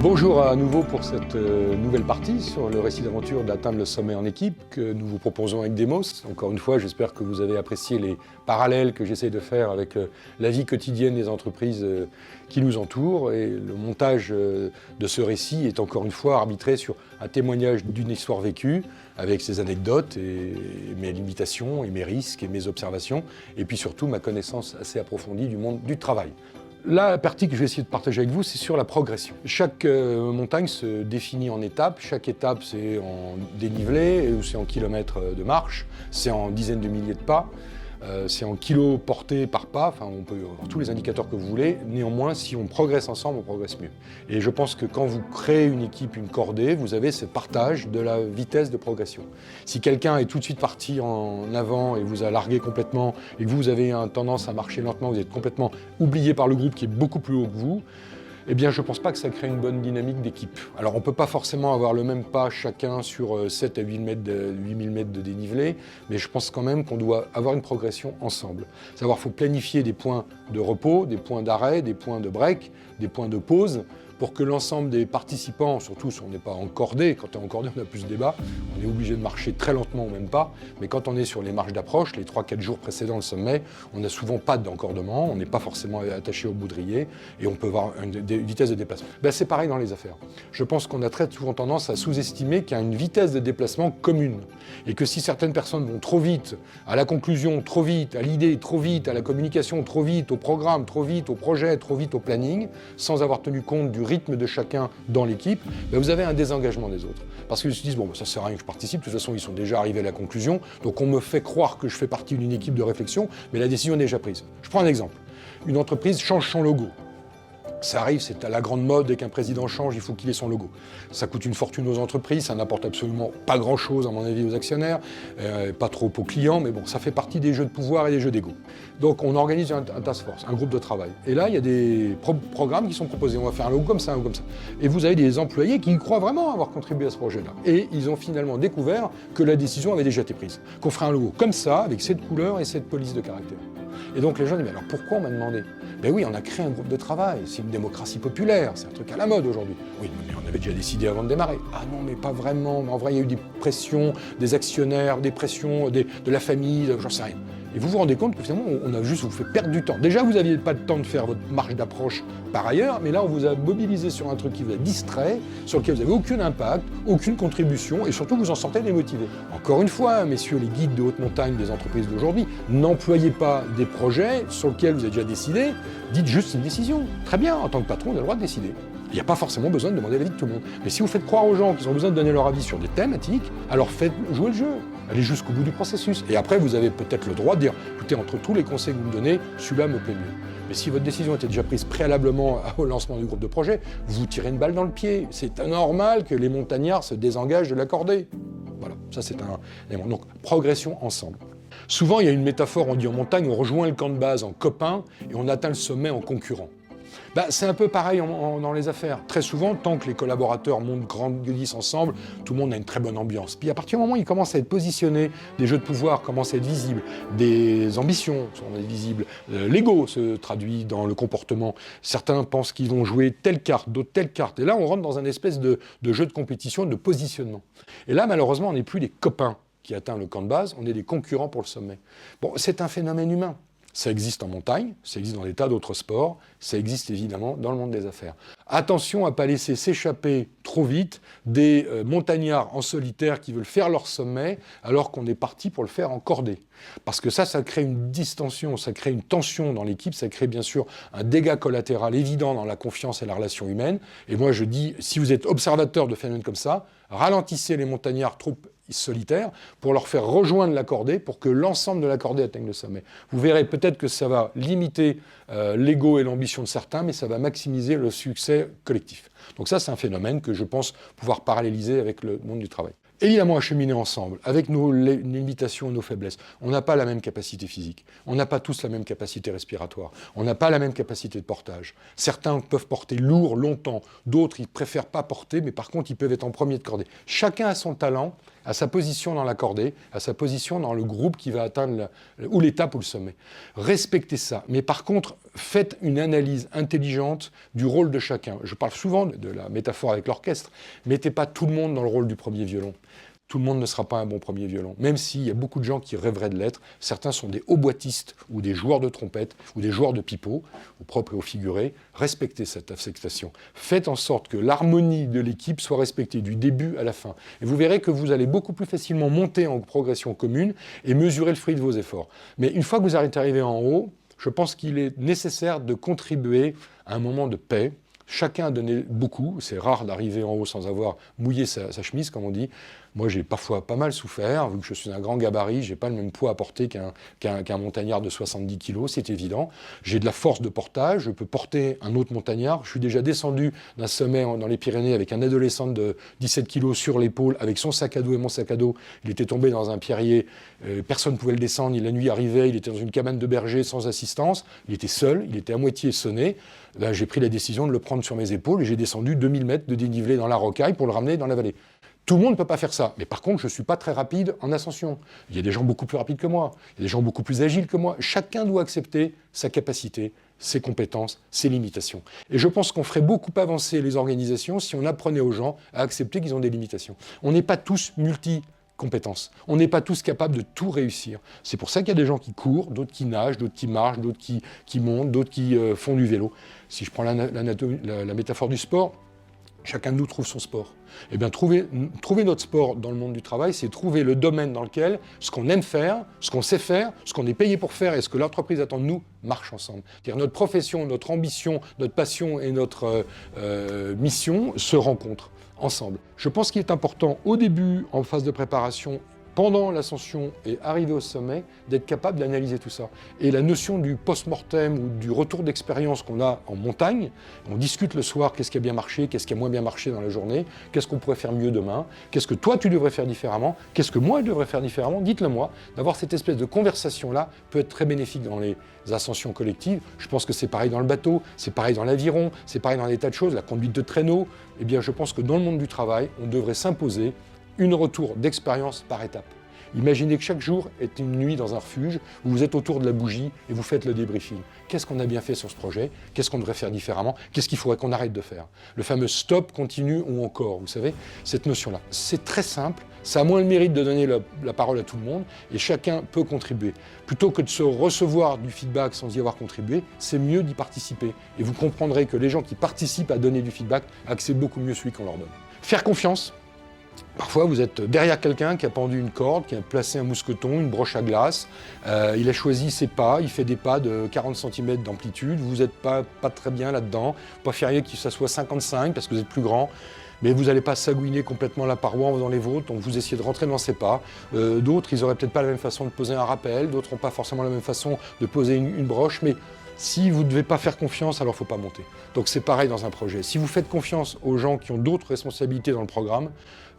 Bonjour à nouveau pour cette nouvelle partie sur le récit d'aventure d'atteindre le sommet en équipe que nous vous proposons avec Demos. Encore une fois, j'espère que vous avez apprécié les parallèles que j'essaie de faire avec la vie quotidienne des entreprises qui nous entourent. Et le montage de ce récit est encore une fois arbitré sur un témoignage d'une histoire vécue avec ses anecdotes et mes limitations et mes risques et mes observations. Et puis surtout ma connaissance assez approfondie du monde du travail. La partie que je vais essayer de partager avec vous, c'est sur la progression. Chaque montagne se définit en étapes. Chaque étape, c'est en dénivelé, ou c'est en kilomètres de marche, c'est en dizaines de milliers de pas, c'est en kilos portés par pas. Enfin, on peut avoir tous les indicateurs que vous voulez. Néanmoins, si on progresse ensemble, on progresse mieux. Et je pense que quand vous créez une équipe, une cordée, vous avez ce partage de la vitesse de progression. Si quelqu'un est tout de suite parti en avant et vous a largué complètement, et que vous avez une tendance à marcher lentement, vous êtes complètement oublié par le groupe qui est beaucoup plus haut que vous, eh bien, je ne pense pas que ça crée une bonne dynamique d'équipe. Alors, on ne peut pas forcément avoir le même pas chacun sur 7 à 8 000 mètres de dénivelé, mais je pense quand même qu'on doit avoir une progression ensemble. Savoir, il faut planifier des points de repos, des points d'arrêt, des points de break, des points de pause, pour que l'ensemble des participants, surtout si on n'est pas encordé, quand on est encordé, on a plus de débat, on est obligé de marcher très lentement ou même pas, mais quand on est sur les marches d'approche, les 3-4 jours précédant le sommet, on n'a souvent pas d'encordement, on n'est pas forcément attaché au boudrier, et on peut avoir une vitesse de déplacement. Ben, c'est pareil dans les affaires. Je pense qu'on a très souvent tendance à sous-estimer qu'il y a une vitesse de déplacement commune, et que si certaines personnes vont trop vite, à la conclusion trop vite, à l'idée trop vite, à la communication trop vite, au programme trop vite, au projet trop vite, au planning, sans avoir tenu compte du rythme de chacun dans l'équipe, ben vous avez un désengagement des autres. Parce qu'ils se disent, bon, ben ça sert à rien que je participe, de toute façon, ils sont déjà arrivés à la conclusion, donc on me fait croire que je fais partie d'une équipe de réflexion, mais la décision est déjà prise. Je prends un exemple. Une entreprise change son logo. Ça arrive, c'est à la grande mode, dès qu'un président change, il faut qu'il ait son logo. Ça coûte une fortune aux entreprises, ça n'apporte absolument pas grand-chose, à mon avis, aux actionnaires, pas trop aux clients, mais bon, ça fait partie des jeux de pouvoir et des jeux d'ego. Donc on organise un task force, un groupe de travail. Et là, il y a des programmes qui sont proposés. On va faire un logo comme ça, un logo comme ça. Et vous avez des employés qui croient vraiment avoir contribué à ce projet-là. Et ils ont finalement découvert que la décision avait déjà été prise. Qu'on ferait un logo comme ça, avec cette couleur et cette police de caractère. Et donc les gens disent, mais alors pourquoi on m'a demandé? Ben oui, on a créé un groupe de travail, c'est une démocratie populaire, c'est un truc à la mode aujourd'hui. Oui, mais on avait déjà décidé avant de démarrer. Ah non, mais pas vraiment, mais en vrai, il y a eu des pressions des actionnaires, des pressions de la famille, j'en sais rien. Et vous vous rendez compte que finalement, on a juste vous fait perdre du temps. Déjà, vous n'aviez pas le temps de faire votre marche d'approche par ailleurs, mais là, on vous a mobilisé sur un truc qui vous a distrait, sur lequel vous n'avez aucun impact, aucune contribution, et surtout, vous en sortez démotivé. Encore une fois, messieurs les guides de haute montagne des entreprises d'aujourd'hui, n'employez pas des projets sur lesquels vous avez déjà décidé, dites juste une décision. Très bien, en tant que patron, on a le droit de décider. Il n'y a pas forcément besoin de demander l'avis de tout le monde. Mais si vous faites croire aux gens qu'ils ont besoin de donner leur avis sur des thématiques, alors faites jouer le jeu. Allez jusqu'au bout du processus. Et après, vous avez peut-être le droit de dire, écoutez, entre tous les conseils que vous me donnez, celui-là me plaît mieux. Mais si votre décision était déjà prise préalablement au lancement du groupe de projet, vous tirez une balle dans le pied. C'est normal que les montagnards se désengagent de la cordée. Voilà, ça c'est un élément. Donc, progression ensemble. Souvent, il y a une métaphore, on dit en montagne, on rejoint le camp de base en copain et on atteint le sommet en concurrent. Ben, c'est un peu pareil dans les affaires. Très souvent, tant que les collaborateurs grandissent ensemble, tout le monde a une très bonne ambiance. Puis à partir du moment où ils commencent à être positionnés, des jeux de pouvoir commencent à être visibles, des ambitions sont visibles, l'ego se traduit dans le comportement. Certains pensent qu'ils vont jouer telle carte, d'autres telle carte. Et là, on rentre dans un espèce de jeu de compétition, de positionnement. Et là, malheureusement, on n'est plus des copains qui atteignent le camp de base, on est des concurrents pour le sommet. Bon, c'est un phénomène humain. Ça existe en montagne, ça existe dans des tas d'autres sports, ça existe évidemment dans le monde des affaires. Attention à ne pas laisser s'échapper trop vite des montagnards en solitaire qui veulent faire leur sommet alors qu'on est parti pour le faire en cordée. Parce que ça crée une distension, ça crée une tension dans l'équipe, ça crée bien sûr un dégât collatéral évident dans la confiance et la relation humaine. Et moi je dis, si vous êtes observateur de phénomènes comme ça, ralentissez les montagnards trop solitaires pour leur faire rejoindre la cordée pour que l'ensemble de la cordée atteigne le sommet. Vous verrez peut-être que ça va limiter l'ego et l'ambition de certains, mais ça va maximiser le succès collectif. Donc ça, c'est un phénomène que je pense pouvoir paralléliser avec le monde du travail. Évidemment, à cheminer ensemble, avec nos limitations et nos faiblesses. On n'a pas la même capacité physique, on n'a pas tous la même capacité respiratoire, on n'a pas la même capacité de portage. Certains peuvent porter lourd longtemps, d'autres ils préfèrent pas porter, mais par contre ils peuvent être en premier de cordée. Chacun a son talent, à sa position dans la cordée, à sa position dans le groupe qui va atteindre ou l'étape ou le sommet. Respectez ça. Mais par contre, faites une analyse intelligente du rôle de chacun. Je parle souvent de la métaphore avec l'orchestre. Mettez pas tout le monde dans le rôle du premier violon. Tout le monde ne sera pas un bon premier violon, même s'il y a beaucoup de gens qui rêveraient de l'être. Certains sont des hautboîtistes ou des joueurs de trompette ou des joueurs de pipeau, au propre et au figuré. Respectez cette affectation. Faites en sorte que l'harmonie de l'équipe soit respectée du début à la fin. Et vous verrez que vous allez beaucoup plus facilement monter en progression commune et mesurer le fruit de vos efforts. Mais une fois que vous êtes arrivé en haut, je pense qu'il est nécessaire de contribuer à un moment de paix. Chacun a donné beaucoup. C'est rare d'arriver en haut sans avoir mouillé sa chemise, comme on dit. Moi, j'ai parfois pas mal souffert, vu que je suis un grand gabarit, je n'ai pas le même poids à porter qu'un montagnard de 70 kg, c'est évident. J'ai de la force de portage, je peux porter un autre montagnard. Je suis déjà descendu d'un sommet dans les Pyrénées avec un adolescent de 17 kg sur l'épaule, avec son sac à dos et mon sac à dos. Il était tombé dans un pierrier, personne ne pouvait le descendre, la nuit arrivait, il était dans une cabane de berger sans assistance, il était seul, il était à moitié sonné. Là, j'ai pris la décision de le prendre sur mes épaules et j'ai descendu 2000 mètres de dénivelé dans la rocaille pour le ramener dans la vallée. Tout le monde ne peut pas faire ça. Mais par contre, je ne suis pas très rapide en ascension. Il y a des gens beaucoup plus rapides que moi. Il y a des gens beaucoup plus agiles que moi. Chacun doit accepter sa capacité, ses compétences, ses limitations. Et je pense qu'on ferait beaucoup avancer les organisations si on apprenait aux gens à accepter qu'ils ont des limitations. On n'est pas tous multi-compétences. On n'est pas tous capables de tout réussir. C'est pour ça qu'il y a des gens qui courent, d'autres qui nagent, d'autres qui marchent, d'autres qui montent, d'autres qui font du vélo. Si je prends la métaphore du sport, chacun de nous trouve son sport. Eh bien, trouver notre sport dans le monde du travail, c'est trouver le domaine dans lequel ce qu'on aime faire, ce qu'on sait faire, ce qu'on est payé pour faire et ce que l'entreprise attend de nous marche ensemble. C'est-à-dire notre profession, notre ambition, notre passion et notre mission se rencontrent ensemble. Je pense qu'il est important au début, en phase de préparation, pendant l'ascension et arrivé au sommet, d'être capable d'analyser tout ça. Et la notion du post-mortem ou du retour d'expérience qu'on a en montagne, on discute le soir, qu'est-ce qui a bien marché, qu'est-ce qui a moins bien marché dans la journée, qu'est-ce qu'on pourrait faire mieux demain, qu'est-ce que toi tu devrais faire différemment, qu'est-ce que moi je devrais faire différemment, dites-le moi. D'avoir cette espèce de conversation-là peut être très bénéfique dans les ascensions collectives. Je pense que c'est pareil dans le bateau, c'est pareil dans l'aviron, c'est pareil dans des tas de choses, la conduite de traîneau. Eh bien, je pense que dans le monde du travail, on devrait s'imposer une retour d'expérience par étape. Imaginez que chaque jour est une nuit dans un refuge où vous êtes autour de la bougie et vous faites le débriefing. Qu'est-ce qu'on a bien fait sur ce projet? Qu'est-ce qu'on devrait faire différemment? Qu'est-ce qu'il faudrait qu'on arrête de faire? Le fameux stop, continue ou encore, vous savez, cette notion-là. C'est très simple, ça a moins le mérite de donner la parole à tout le monde et chacun peut contribuer. Plutôt que de se recevoir du feedback sans y avoir contribué, c'est mieux d'y participer. Et vous comprendrez que les gens qui participent à donner du feedback acceptent beaucoup mieux celui qu'on leur donne. Faire confiance. Parfois, vous êtes derrière quelqu'un qui a pendu une corde, qui a placé un mousqueton, une broche à glace. Il a choisi ses pas, il fait des pas de 40 cm d'amplitude. Vous n'êtes pas très bien là-dedans. Pas fier que ça soit 55 parce que vous êtes plus grand. Mais vous n'allez pas sagouiner complètement la paroi en faisant les vôtres, donc vous essayez de rentrer dans ses pas. D'autres, ils n'auraient peut-être pas la même façon de poser un rappel, d'autres n'ont pas forcément la même façon de poser une broche, mais si vous ne devez pas faire confiance, alors il ne faut pas monter. Donc c'est pareil dans un projet. Si vous faites confiance aux gens qui ont d'autres responsabilités dans le programme,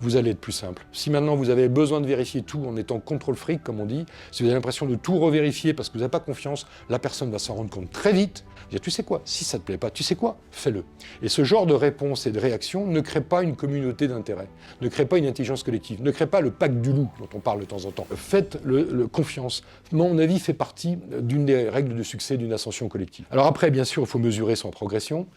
vous allez être plus simple. Si maintenant vous avez besoin de vérifier tout en étant contrôle fric, comme on dit, si vous avez l'impression de tout revérifier parce que vous n'avez pas confiance, la personne va s'en rendre compte très vite. Dire, tu sais quoi, si ça ne te plaît pas, tu sais quoi, fais-le. Et ce genre de réponse et de réaction ne crée pas une communauté d'intérêt, ne crée pas une intelligence collective, ne crée pas le pacte du loup dont on parle de temps en temps. Faites le confiance. Mon avis fait partie d'une des règles de succès d'une ascension collective. Alors après, bien sûr, il faut mesurer son progression.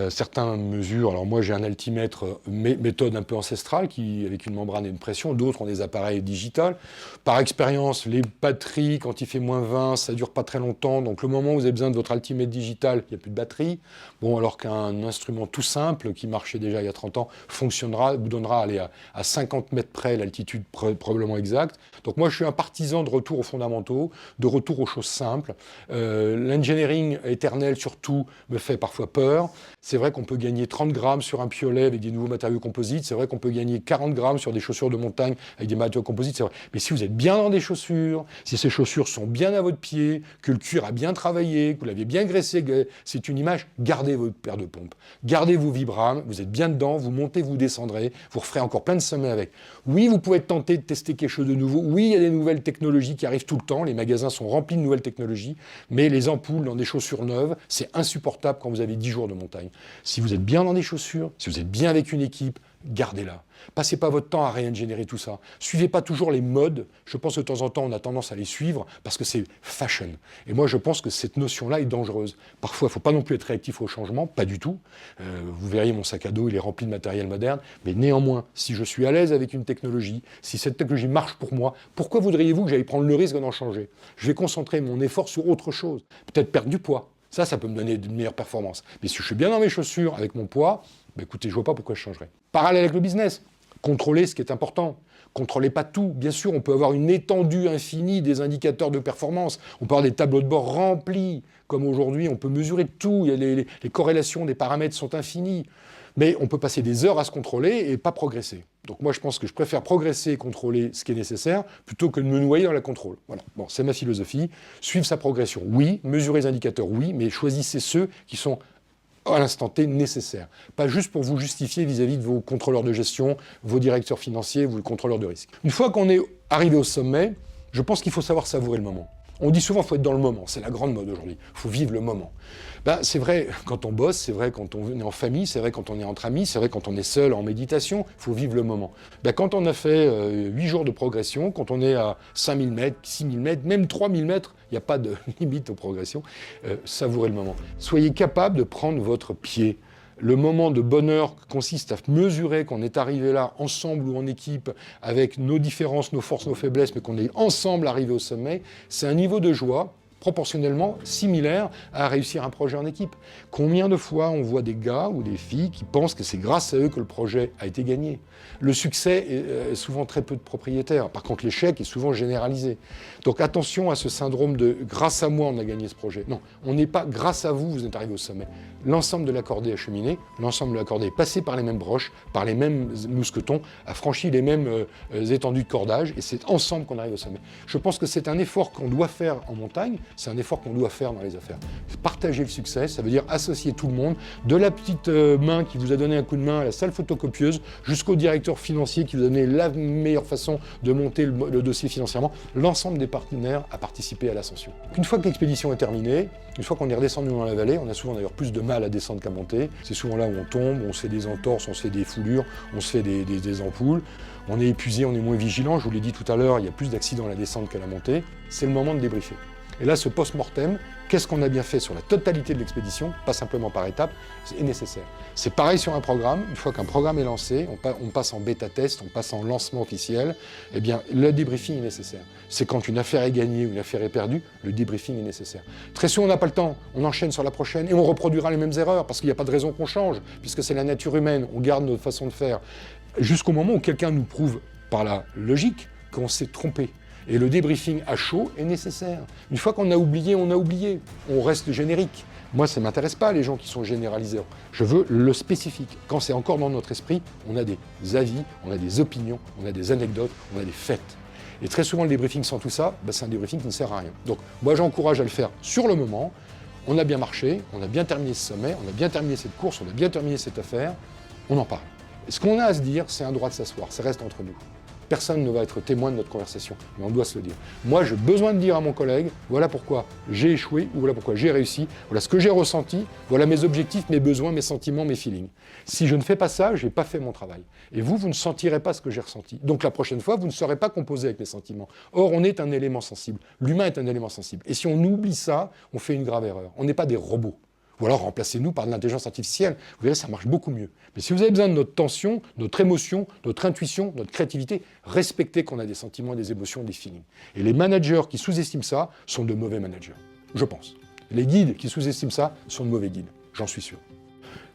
Certains mesurent, alors moi j'ai un altimètre méthode un peu ancestrale avec une membrane et une pression, d'autres ont des appareils digitales. Par expérience, les batteries, quand il fait -20, ça ne dure pas très longtemps, donc le moment où vous avez besoin de votre altimètre digital, il n'y a plus de batterie. Bon, alors qu'un instrument tout simple, qui marchait déjà il y a 30 ans, fonctionnera, vous donnera à 50 mètres près l'altitude probablement exacte. Donc moi je suis un partisan de retour aux fondamentaux, de retour aux choses simples. L'engineering éternel surtout me fait parfois peur. C'est vrai qu'on peut gagner 30 grammes sur un piolet avec des nouveaux matériaux composites, c'est vrai qu'on peut gagner 40 grammes sur des chaussures de montagne avec des matériaux composites, c'est vrai. Mais si vous êtes bien dans des chaussures, si ces chaussures sont bien à votre pied, que le cuir a bien travaillé, que vous l'avez bien graissé, c'est une image, gardez votre paire de pompes, gardez vos Vibram, vous êtes bien dedans, vous montez, vous descendrez, vous referez encore plein de sommets avec. Oui, vous pouvez être tenté de tester quelque chose de nouveau, oui, il y a des nouvelles technologies qui arrivent tout le temps, les magasins sont remplis de nouvelles technologies, mais les ampoules dans des chaussures neuves, c'est insupportable quand vous avez 10 jours de montagne. Si vous êtes bien dans des chaussures, si vous êtes bien avec une équipe, gardez-la. Passez pas votre temps à rien générer tout ça. Suivez pas toujours les modes. Je pense que de temps en temps, on a tendance à les suivre parce que c'est fashion. Et moi, je pense que cette notion-là est dangereuse. Parfois, il ne faut pas non plus être réactif au changement, pas du tout. Vous verriez mon sac à dos, il est rempli de matériel moderne. Mais néanmoins, si je suis à l'aise avec une technologie, si cette technologie marche pour moi, pourquoi voudriez-vous que j'aille prendre le risque d'en changer? Je vais concentrer mon effort sur autre chose. Peut-être perdre du poids. Ça peut me donner de meilleures performances. Mais si je suis bien dans mes chaussures avec mon poids, écoutez, je ne vois pas pourquoi je changerais. Parallèle avec le business, contrôlez ce qui est important. Contrôlez pas tout. Bien sûr, on peut avoir une étendue infinie des indicateurs de performance. On peut avoir des tableaux de bord remplis. Comme aujourd'hui, on peut mesurer tout. Il y a les corrélations des paramètres sont infinies. Mais on peut passer des heures à se contrôler et pas progresser. Donc moi, je pense que je préfère progresser et contrôler ce qui est nécessaire plutôt que de me noyer dans la contrôle. Voilà. Bon, c'est ma philosophie. Suivre sa progression, oui. Mesurer les indicateurs, oui. Mais choisissez ceux qui sont à l'instant T nécessaires. Pas juste pour vous justifier vis-à-vis de vos contrôleurs de gestion, vos directeurs financiers, vos contrôleurs de risque. Une fois qu'on est arrivé au sommet, je pense qu'il faut savoir savourer le moment. On dit souvent qu'il faut être dans le moment, c'est la grande mode aujourd'hui, il faut vivre le moment. C'est vrai quand on bosse, c'est vrai quand on est en famille, c'est vrai quand on est entre amis, c'est vrai quand on est seul en méditation, il faut vivre le moment. Quand on a fait 8 jours de progression, quand on est à 5000 mètres, 6000 mètres, même 3000 mètres, il n'y a pas de limite aux progressions, savourez le moment. Soyez capable de prendre votre pied. Le moment de bonheur consiste à mesurer qu'on est arrivé là, ensemble ou en équipe, avec nos différences, nos forces, nos faiblesses, mais qu'on est ensemble arrivé au sommet. C'est un niveau de joie proportionnellement similaire à réussir un projet en équipe. Combien de fois on voit des gars ou des filles qui pensent que c'est grâce à eux que le projet a été gagné? Le succès est souvent très peu de propriétaires. Par contre, l'échec est souvent généralisé. Donc attention à ce syndrome de « grâce à moi, on a gagné ce projet ». Non, on n'est pas « grâce à vous, vous êtes arrivé au sommet ». L'ensemble de la cordée a cheminé, l'ensemble de la cordée est passé par les mêmes broches, par les mêmes mousquetons, a franchi les mêmes étendues de cordage, et c'est ensemble qu'on arrive au sommet. Je pense que c'est un effort qu'on doit faire en montagne, c'est un effort qu'on doit faire dans les affaires. Partager le succès, ça veut dire associer tout le monde, de la petite main qui vous a donné un coup de main à la salle photocopieuse, jusqu'au directeur financier qui vous a donné la meilleure façon de monter le dossier financièrement. L'ensemble des partenaires a participé à l'ascension. Une fois que l'expédition est terminée, une fois qu'on est redescendu dans la vallée, on a souvent d'ailleurs plus de mal à descendre qu'à monter. C'est souvent là où on tombe, on se fait des entorses, on se fait des foulures, on se fait des ampoules. On est épuisé, on est moins vigilant. Je vous l'ai dit tout à l'heure, il y a plus d'accidents à la descente qu'à la montée. C'est le moment de débriefer. Et là, ce post-mortem, qu'est-ce qu'on a bien fait sur la totalité de l'expédition, pas simplement par étapes, c'est nécessaire. C'est pareil sur un programme. Une fois qu'un programme est lancé, on passe en bêta-test, on passe en lancement officiel, eh bien, le débriefing est nécessaire. C'est quand une affaire est gagnée ou une affaire est perdue, le débriefing est nécessaire. Très souvent, on n'a pas le temps. On enchaîne sur la prochaine et on reproduira les mêmes erreurs parce qu'il n'y a pas de raison qu'on change, puisque c'est la nature humaine. On garde notre façon de faire. Jusqu'au moment où quelqu'un nous prouve, par la logique, qu'on s'est trompé. Et le débriefing à chaud est nécessaire. Une fois qu'on a oublié, on a oublié. On reste générique. Moi, ça ne m'intéresse pas, les gens qui sont généraliseurs. Je veux le spécifique. Quand c'est encore dans notre esprit, on a des avis, on a des opinions, on a des anecdotes, on a des faits. Et très souvent, le débriefing sans tout ça, c'est un débriefing qui ne sert à rien. Donc, moi, j'encourage à le faire sur le moment. On a bien marché, on a bien terminé ce sommet, on a bien terminé cette course, on a bien terminé cette affaire. On en parle. Et ce qu'on a à se dire, c'est un droit de s'asseoir. Ça reste entre nous. Personne ne va être témoin de notre conversation, mais on doit se le dire. Moi, j'ai besoin de dire à mon collègue, voilà pourquoi j'ai échoué, ou voilà pourquoi j'ai réussi, voilà ce que j'ai ressenti, voilà mes objectifs, mes besoins, mes sentiments, mes feelings. Si je ne fais pas ça, je n'ai pas fait mon travail. Et vous ne sentirez pas ce que j'ai ressenti. Donc la prochaine fois, vous ne serez pas composé avec mes sentiments. Or, on est un élément sensible. L'humain est un élément sensible. Et si on oublie ça, on fait une grave erreur. On n'est pas des robots. Ou alors remplacez-nous par de l'intelligence artificielle. Vous verrez, ça marche beaucoup mieux. Mais si vous avez besoin de notre tension, notre émotion, notre intuition, notre créativité, respectez qu'on a des sentiments, des émotions, des feelings. Et les managers qui sous-estiment ça sont de mauvais managers, je pense. Les guides qui sous-estiment ça sont de mauvais guides, j'en suis sûr.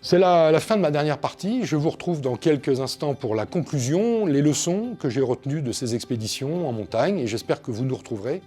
C'est la fin de ma dernière partie. Je vous retrouve dans quelques instants pour la conclusion, les leçons que j'ai retenues de ces expéditions en montagne, et j'espère que vous nous retrouverez.